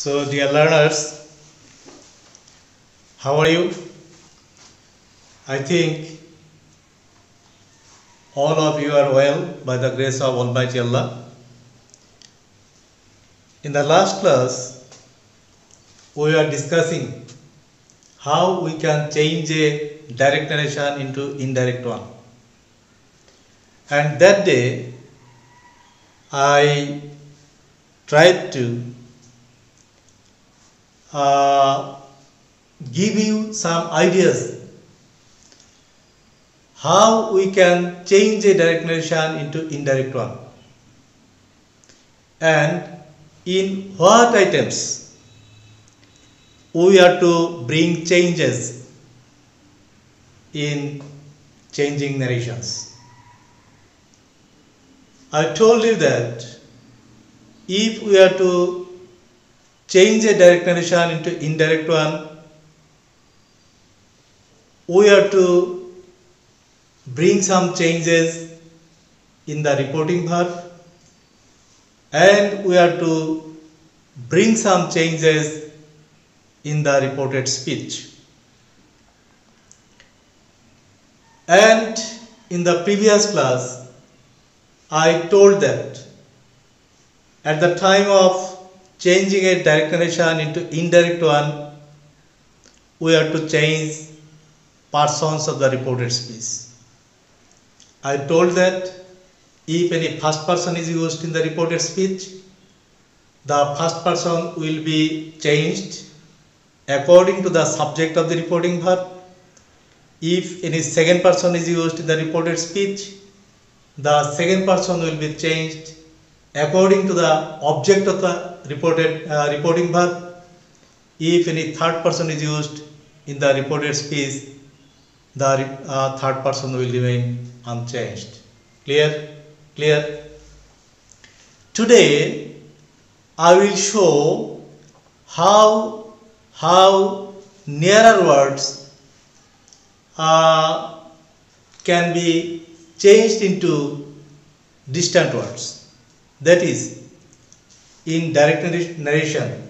So, dear learners, how are you? I think all of you are well by the grace of Almighty Allah. In the last class, we are discussing how we can change a direct narration into indirect one. And that day, I tried to give you some ideas how we can change a direct narration into indirect one, and in what items we are to bring changes in changing narrations. I told you that if we are to change a direct narration into indirect one, we are to bring some changes in the reporting verb, and we are to bring some changes in the reported speech. And in the previous class, I told that at the time of changing a direct narration into indirect one, we are to change persons of the reported speech. I told that if any first person is used in the reported speech, the first person will be changed according to the subject of the reporting verb. If any second person is used in the reported speech, the second person will be changed according to the object of the reporting verb. If any third person is used in the reported speech, the third person will remain unchanged. Clear? Today I will show how nearer words can be changed into distant words. That is, in direct narration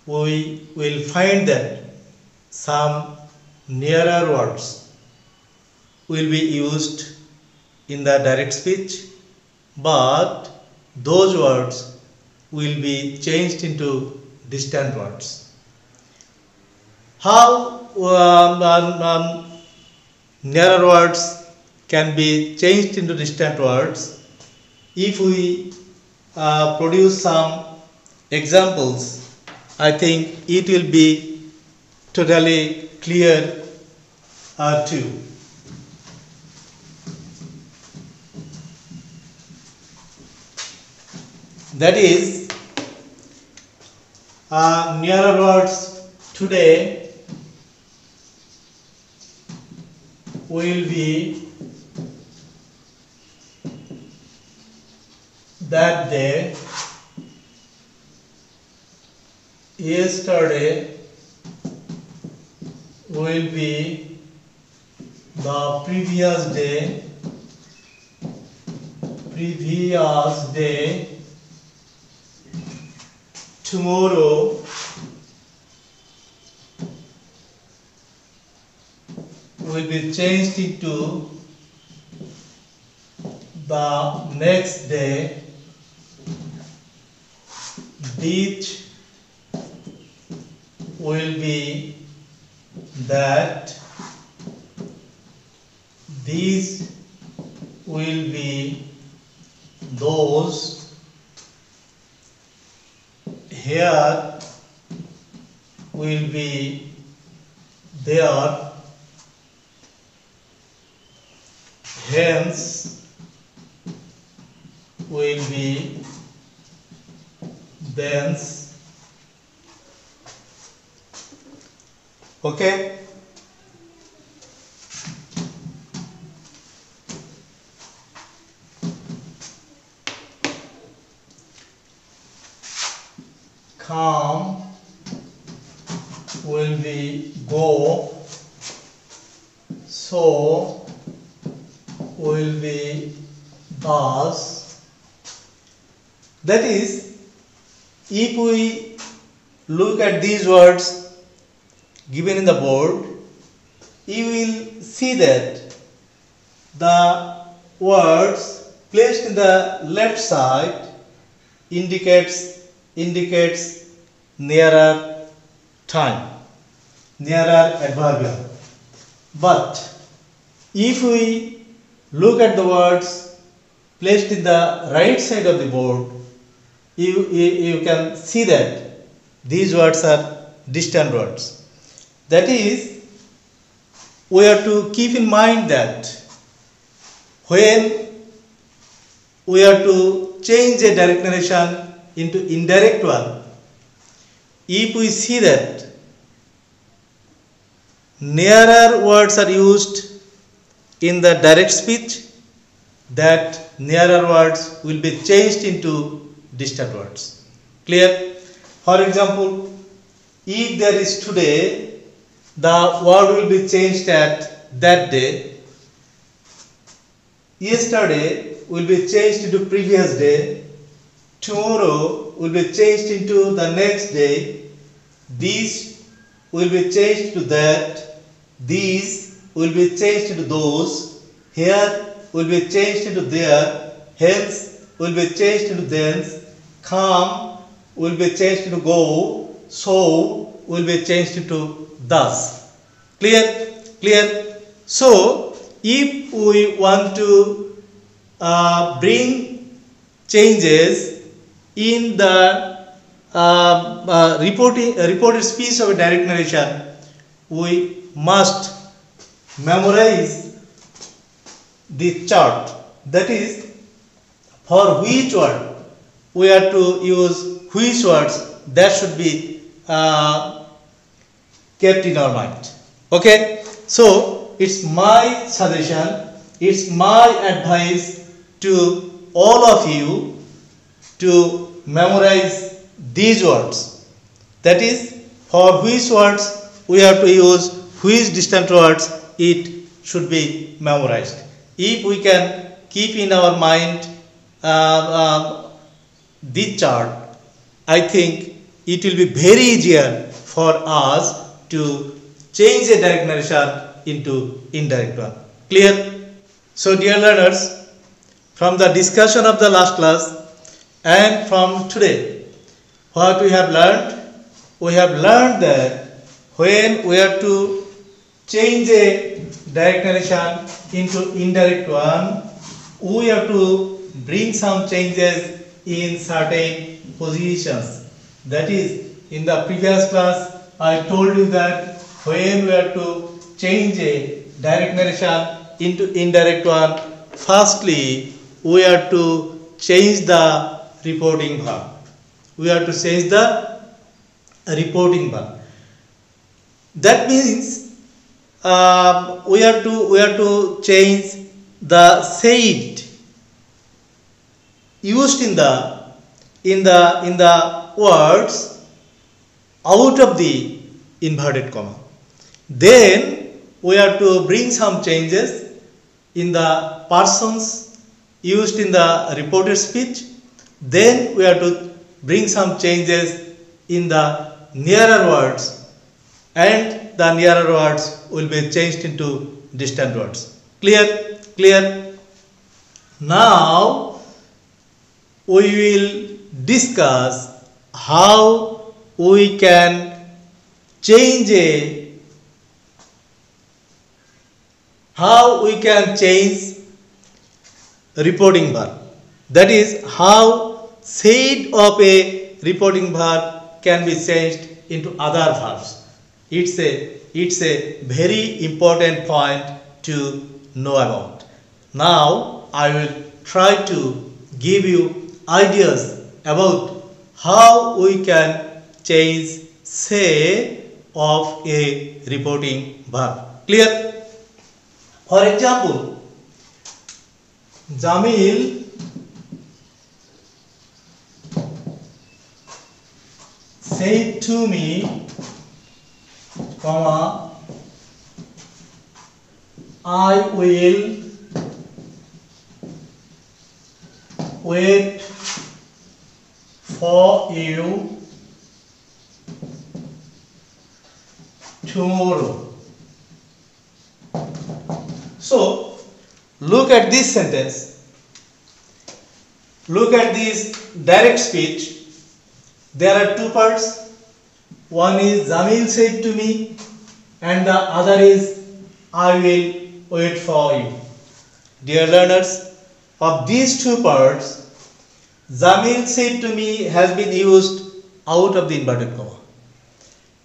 we will find that some nearer words will be used in the direct speech, but those words will be changed into distant words. How nearer words can be changed into distant words? If we produce some examples, I think it will be totally clear to you. That is, nearer words today will be that day, yesterday will be the previous day, tomorrow will be changed into the next day, this will be that, these will be those, here will be there, hence will be thence. Okay? Come will be go, so will be thus. That is, if we look at these words given in the board, you will see that the words placed in the left side indicates nearer time, nearer adverbial. But if we look at the words placed in the right side of the board, you can see that these words are distant words. That is, we have to keep in mind that when we have to change a direct narration into indirect one, if we see that nearer words are used in the direct speech, that nearer words will be changed into distant words. Clear? For example, if there is today, the word will be changed at that day. Yesterday will be changed into previous day. Tomorrow will be changed into the next day. This will be changed to that. These will be changed into those. Here will be changed into there. Hence will be changed into thence. Come will be changed into go. So will be changed into thus. Clear? Clear? So if we want to bring changes in the reported speech of a direct narration, we must memorize the chart. That is, for which word we have to use which words, that should be kept in our mind. Okay, so it's my suggestion, it's my advice to all of you to memorize these words. That is, for which words we have to use which distant words, it should be memorized. If we can keep in our mind this chart, I think it will be very easier for us to change a direct narration into indirect one. Clear? So dear learners, from the discussion of the last class and from today, what we have learned? We have learned that when we have to change a direct narration into indirect one, we have to bring some changes in certain positions. That is, in the previous class, I told you that when we have to change a direct narration into indirect one, firstly, we have to change the reporting verb. We have to change the reporting verb. That means we have to change the said used in the words out of the inverted comma. Then we have to bring some changes in the persons used in the reported speech. Then we have to bring some changes in the nearer words, and the nearer words will be changed into distant words. Clear? Clear? Now we will discuss how we can change reporting verb. That is, how said of a reporting verb can be changed into other verbs. It's a very important point to know about. Now I will try to give you ideas about how we can change say of a reporting verb. Clear? For example, Jamil said to me, comma, I will wait for you tomorrow. So look at this sentence. Look at this direct speech. There are two parts. One is Jamil said to me, and the other is I will wait for you. Dear learners, of these two parts, Jamil said to me has been used out of the inverted comma,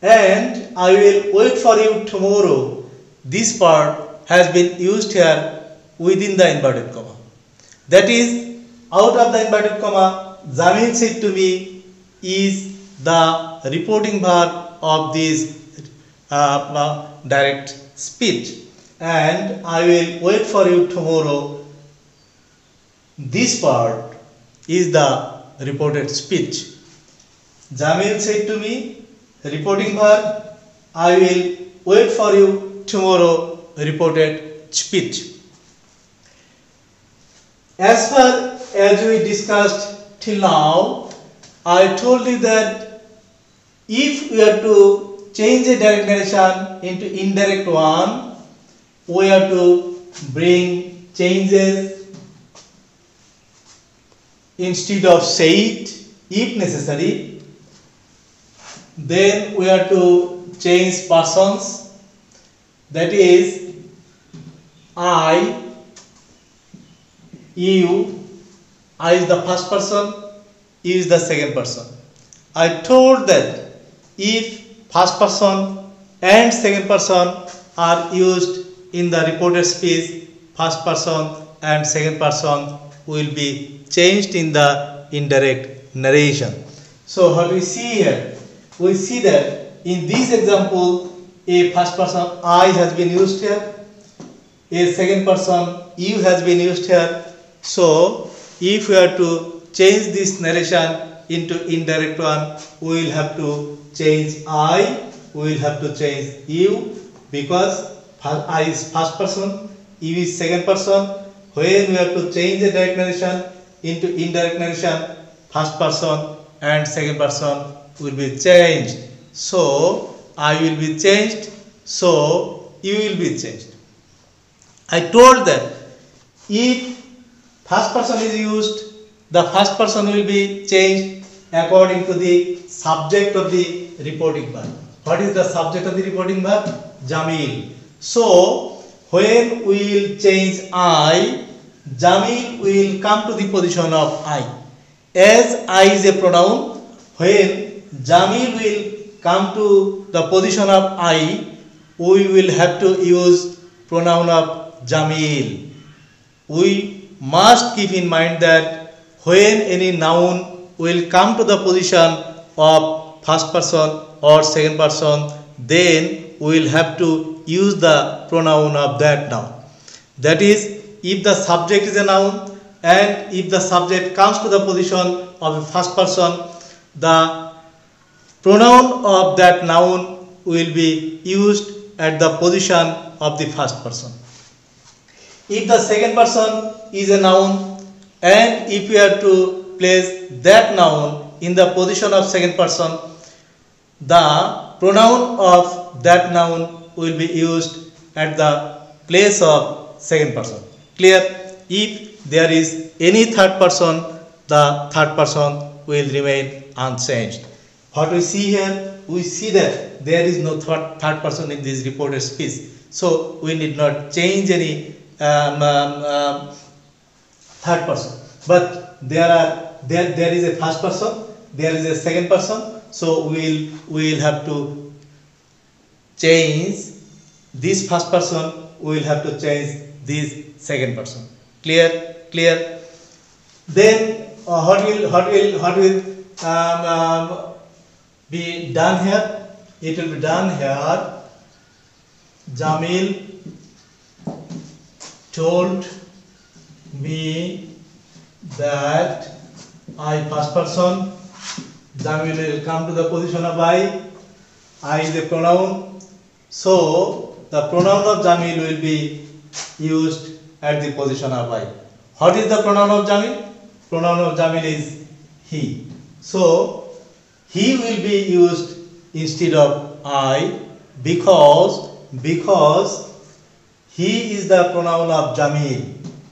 and I will wait for you tomorrow. This part has been used here within the inverted comma. That is, out of the inverted comma, Jamil said to me is the reporting verb of this direct speech, and I will wait for you tomorrow. This part is the reported speech. Jamil said to me, reporting verb, I will wait for you tomorrow, reported speech. As far as we discussed till now, I told you that if we are to change a direct narration into indirect one, we have to bring changes instead of said if necessary. Then we have to change persons, that is I, you. I is the first person, you is the second person. I told that if first person and second person are used in the reported speech, first person and second person will be changed in the indirect narration. So what we see here? We see that in this example, a first person I has been used here, a second person you has been used here. So if we are to change this narration into indirect one, we will have to change I, we will have to change you, because I is first person, you is second person. When we have to change the direct narration into indirect narration, first person and second person will be changed. So I will be changed, so you will be changed. I told that if first person is used, the first person will be changed according to the subject of the reporting verb. What is the subject of the reporting verb? Jamil. So when we will change I, Jamil will come to the position of I. As I is a pronoun, when Jamil will come to the position of I, we will have to use pronoun of Jamil. We must keep in mind that when any noun will come to the position of first person or second person, then we will have to use the pronoun of that noun. That is, if the subject is a noun and if the subject comes to the position of a first person, the pronoun of that noun will be used at the position of the first person. If the second person is a noun and if we are to place that noun in the position of second person, the pronoun of that noun will be used at the place of second person. Clear? If there is any third person, the third person will remain unchanged. What we see here? We see that there is no third person in this reported speech. So we need not change any third person. But there is a first person, there is a second person. So we will have to change this first person. We will have to change this second person. Clear? Clear? Then what will be done here? It will be done here. Jamil told me that I first person. Jamil will come to the position of I. I is a pronoun. So the pronoun of Jamil will be used at the position of I. What is the pronoun of Jamil? Pronoun of Jamil is he. So he will be used instead of I, because he is the pronoun of Jamil.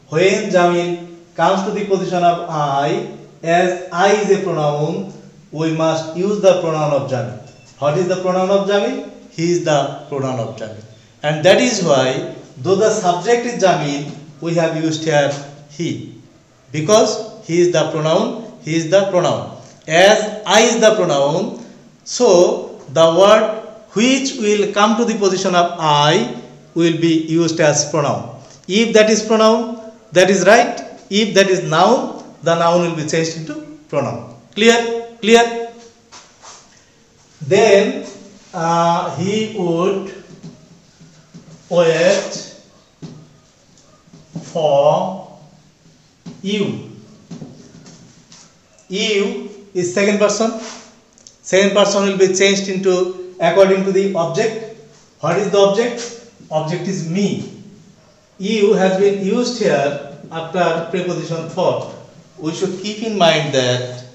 When Jamil comes to the position of I, as I is a pronoun, we must use the pronoun of Jamil. What is the pronoun of Jamil? He is the pronoun of Jamil. And that is why, though the subject is Jamil, we have used here he. Because he is the pronoun, he is the pronoun. As I is the pronoun, so the word which will come to the position of I will be used as pronoun. If that is pronoun, that is right. If that is noun, the noun will be changed into pronoun. Clear? Clear? Then he would wait for you. You is second person. Second person will be changed into according to the object. What is the object? Object is me. You has been used here after preposition for. We should keep in mind that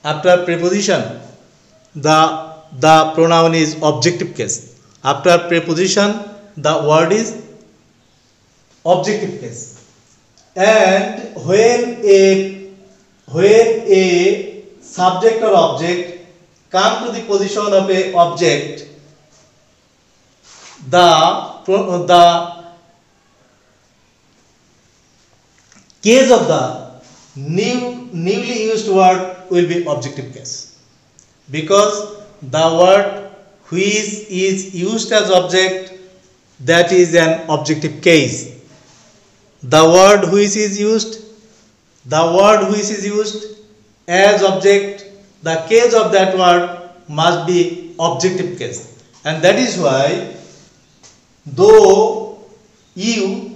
after preposition the pronoun is objective case. After preposition the word is objective case. And when a subject or object come to the position of a object, the case of the newly used word will be objective case, because the word which is used as object, that is an objective case. The word which is used as object, the case of that word must be objective case. And that is why, though you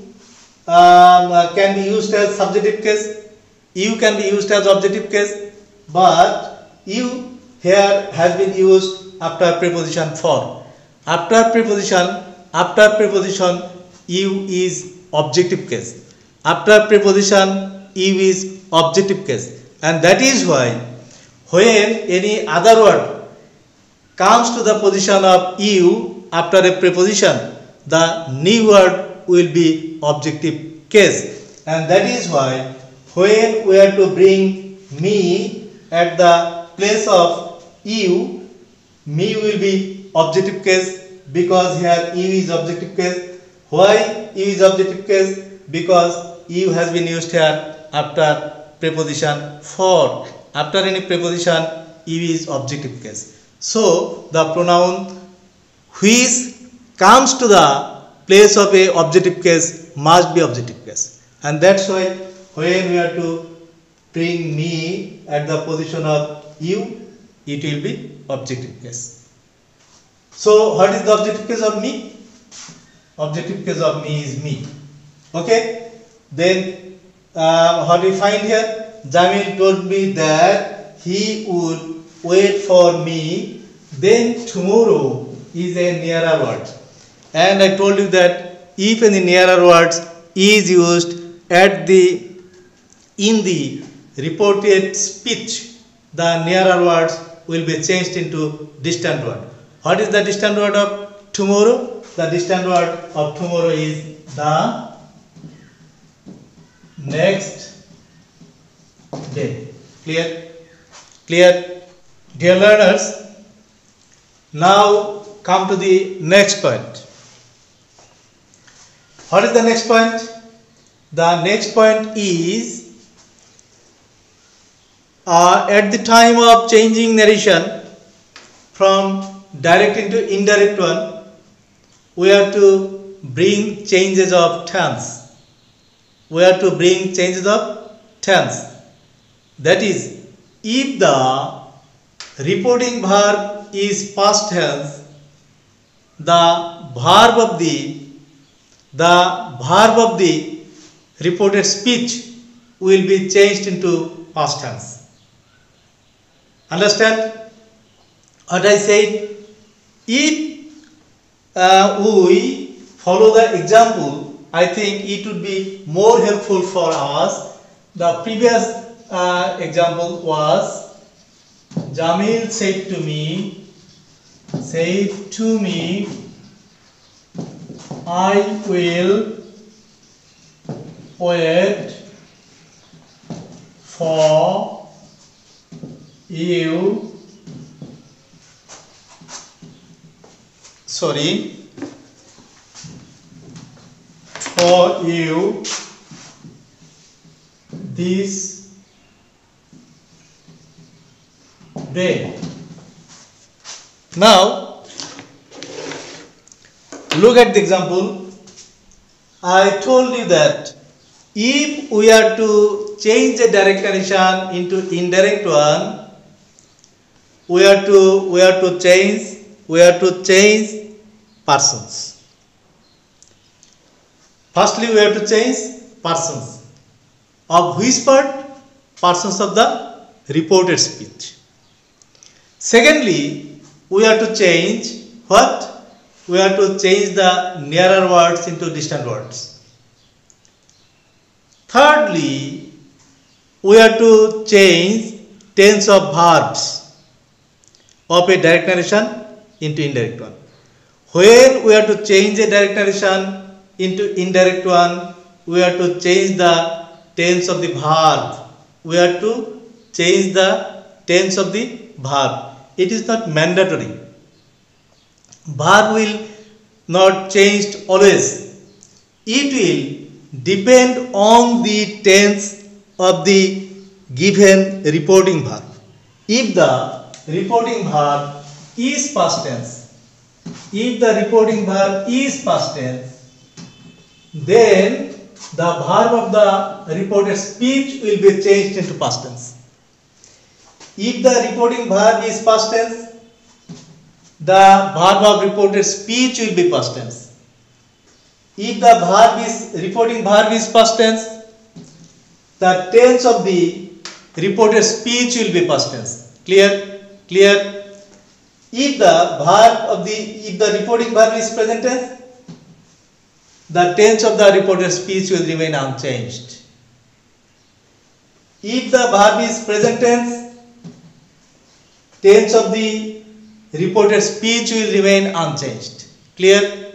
can be used as subjective case, you can be used as objective case, but you here has been used after preposition for. After preposition you is objective case. After preposition you is objective case. And that is why when any other word comes to the position of you after a preposition, the new word will be objective case. And that is why when we are to bring me at the place of you, me will be objective case, because here you is objective case. Why you is objective case? Because you has been used here after preposition for. After any preposition you is objective case. So the pronoun which comes to the place of a objective case must be objective case. And that's why when we are to bring me at the position of you, it will be objective case. So what is the objective case of me? Objective case of me is me. Okay. Then what we find here? Jamil told me that he would wait for me. Then tomorrow is a nearer word. And I told you that if any nearer words is used in the reported speech, the nearer words will be changed into distant word. What is the distant word of tomorrow? The distant word of tomorrow is the next day. Clear? Clear? Dear learners, now come to the next point. What is the next point? The next point is at the time of changing narration from direct into indirect one, we have to bring changes of tense. That is, if the reporting verb is past tense, the verb of the reported speech will be changed into past tense. Understand what I said? If we follow the example, I think it would be more helpful for us. The previous example was Jamil said to me I will wait for you. For you this day. Now look at the example. I told you that if we are to change the direct condition into indirect one, we are to change persons. Firstly, we have to change persons. Of which part? Persons of the reported speech. Secondly, we have to change what? We have to change the nearer words into distant words. Thirdly, we have to change tense of verbs of a direct narration into indirect one. When we have to change a direct narration into indirect one, we have to change the tense of the verb. We have to change the tense of the verb. It is not mandatory. Verb will not change always. It will depend on the tense of the given reporting verb. If the reporting verb is past tense, then the verb of the reported speech will be changed into past tense. If the reporting verb is past tense, the verb of reported speech will be past tense. If the reporting verb is past tense, the tense of the reported speech will be past tense. Clear? If the reporting verb is present tense, the tense of the reported speech will remain unchanged. If the verb is present tense of the reported speech will remain unchanged. Clear?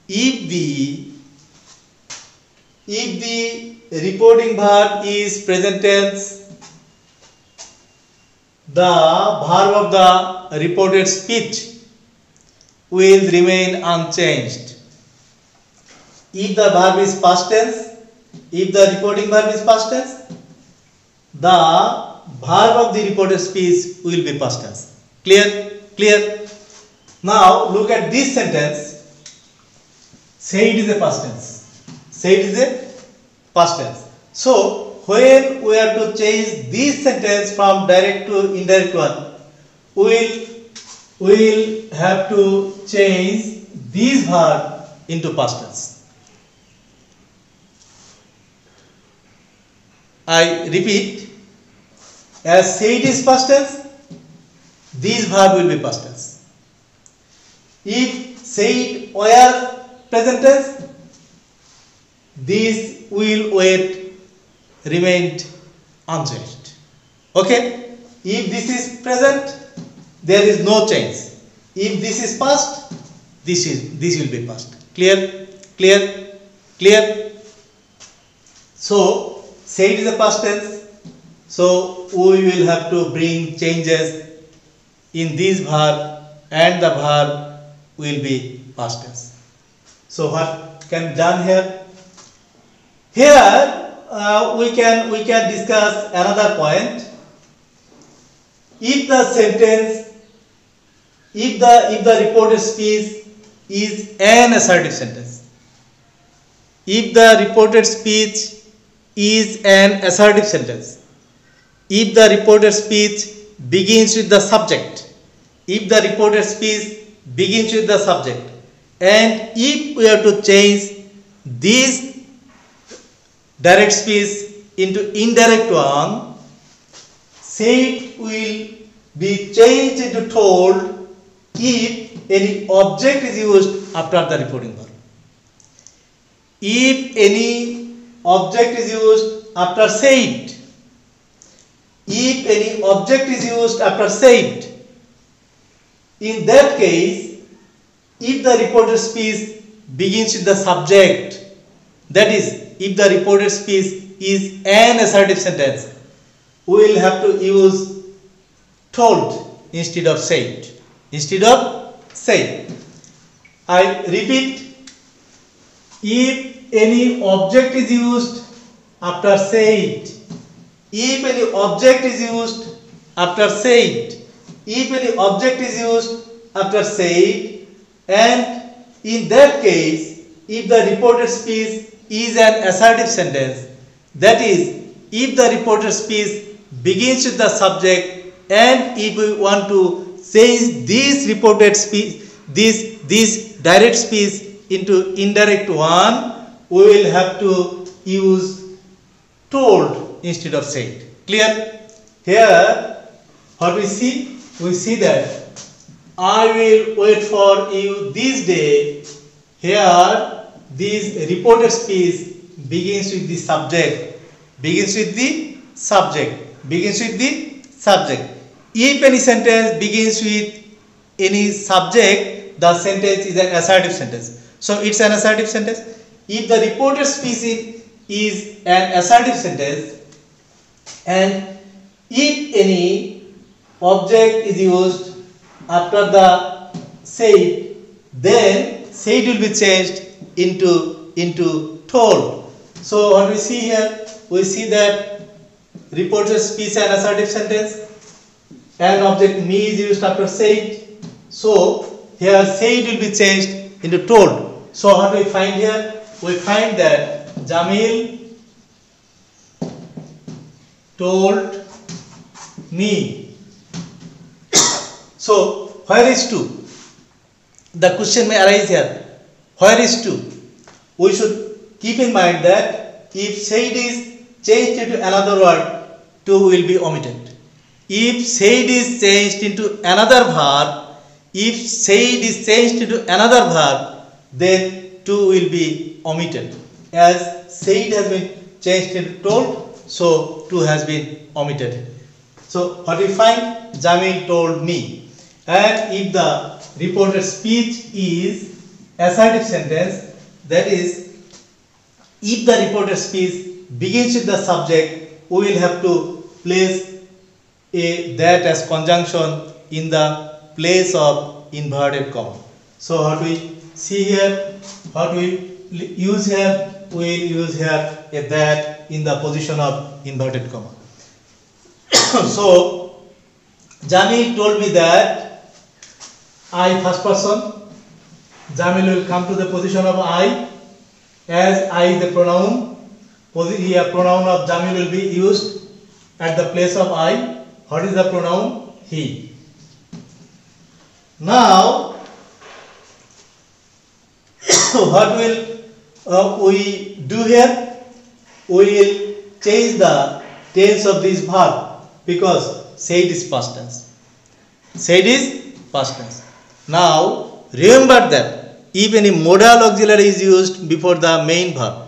If the reporting verb is present tense, the verb of the reported speech will remain unchanged. If the verb is past tense, if the reporting verb is past tense, the verb of the reported speech will be past tense. Clear? Now look at this sentence. Say it is a past tense. So when we are to change this sentence from direct to indirect one, we will have to change this verb into past tense. I repeat, as say it is past tense, this verb will be past tense. If say it were present tense, this will remain unchanged. Okay? If this is present, there is no change. If this is past, this will be past. Clear? So say it is a past tense. So we will have to bring changes in this verb, and the verb will be past tense. So what can be done here? Here we can discuss another point. If the reported speech is an assertive sentence, if the reported speech is an assertive sentence, if the reported speech begins with the subject, and if we have to change this direct speech into indirect one, say it will be changed into told if any object is used after the reporting verb. If any object is used after said, in that case, if the reported speech begins with the subject, that is, if the reported speech is an assertive sentence, we will have to use told instead of said. Instead of said. I repeat, if any object is used after said, if any object is used after said, if any object is used after said, and in that case, if the reported speech is an assertive sentence, that is, if the reported speech begins with the subject, and if we want to change this reported speech, this direct speech into indirect one, we will have to use told instead of said. Clear? Here, what we see? We see that I will wait for you this day. Here, this reported speech begins with the subject. Begins with the subject. Begins with the subject. If any sentence begins with any subject, the sentence is an assertive sentence. So it's an assertive sentence. If the reported speech is an assertive sentence, and if any object is used after the said, then said will be changed into told. So what we see here, we see that reported speech an assertive sentence, and object me is used after said. So here said will be changed into told. So what we find here? We find that Jamil told me. So where is to? The question may arise here. Where is to? We should keep in mind that if said is changed into another word, to will be omitted. If said is changed into another verb, if said is changed into another verb, then to will be omitted. As said has been changed into told, so to has been omitted. So what we find? Jamil told me. And if the reported speech is assertive sentence, that is, if the reported speech begins with the subject, we will have to place that as conjunction in the place of inverted comma. So what we see here, what we use here, we will use here a that in the position of inverted comma. So Jamil told me that I first person, Jamil will come to the position of I, as I is the pronoun. Here pronoun of Jamil will be used at the place of I. What is the pronoun? He. Now what will we do here? We will change the tense of this verb, because said is past tense. Said is past tense. Now remember that if any modal auxiliary is used before the main verb,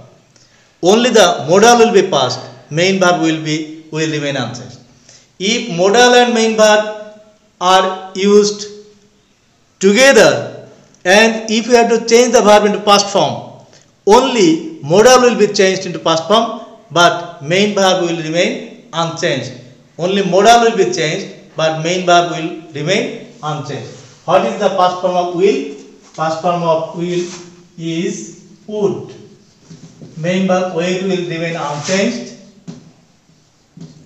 only the modal will be past, main verb will remain unchanged. If modal and main verb are used together, and if we have to change the verb into past form, only modal will be changed into past form, but main verb will remain unchanged. Only modal will be changed, but main verb will remain unchanged. What is the past form of will? Past form of will is would. Main verb would will remain unchanged.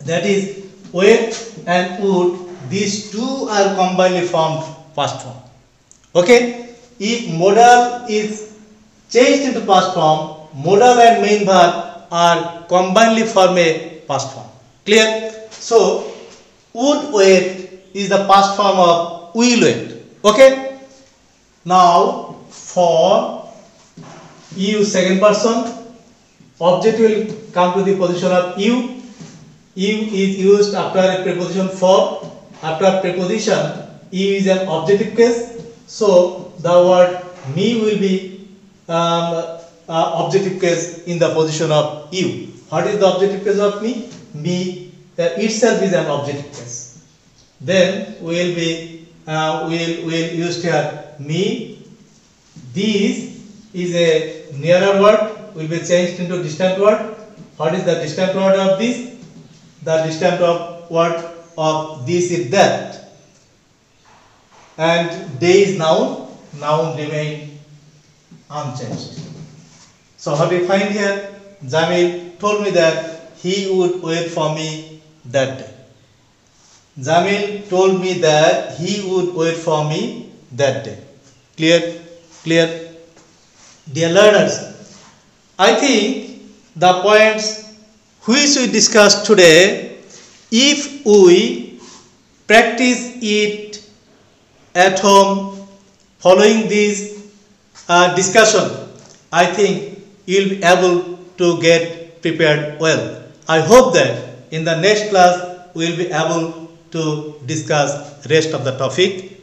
That is, would and would, these two are combinedly formed past form. Okay? If modal is changed into past form, modal and main verb are combinedly form a past form. Clear? So would wait is the past form of will wait. Okay? Now for you second person, object will come to the position of you. You is used after a preposition for. After preposition, you is an objective case. So the word me will be objective case in the position of you. What is the objective case of me? Me itself is an objective case. Then we will use here me, these is a nearer word will be changed into distant word. What is the distant word of this? The distant word of this is that. And day is noun. Noun remain unchanged. So what we find here? Jamil told me that he would wait for me that day. Jamil told me that he would wait for me that day. Clear? Clear? Dear learners, I think the points which we discussed today, if we practice it at home following this discussion, I think you will be able to get prepared well. I hope that in the next class we will be able to discuss rest of the topic.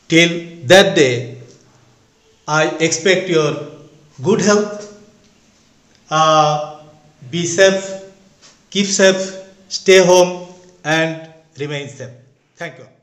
Till that day, I expect your good health. Be safe, keep safe, stay home and remain safe. Thank you.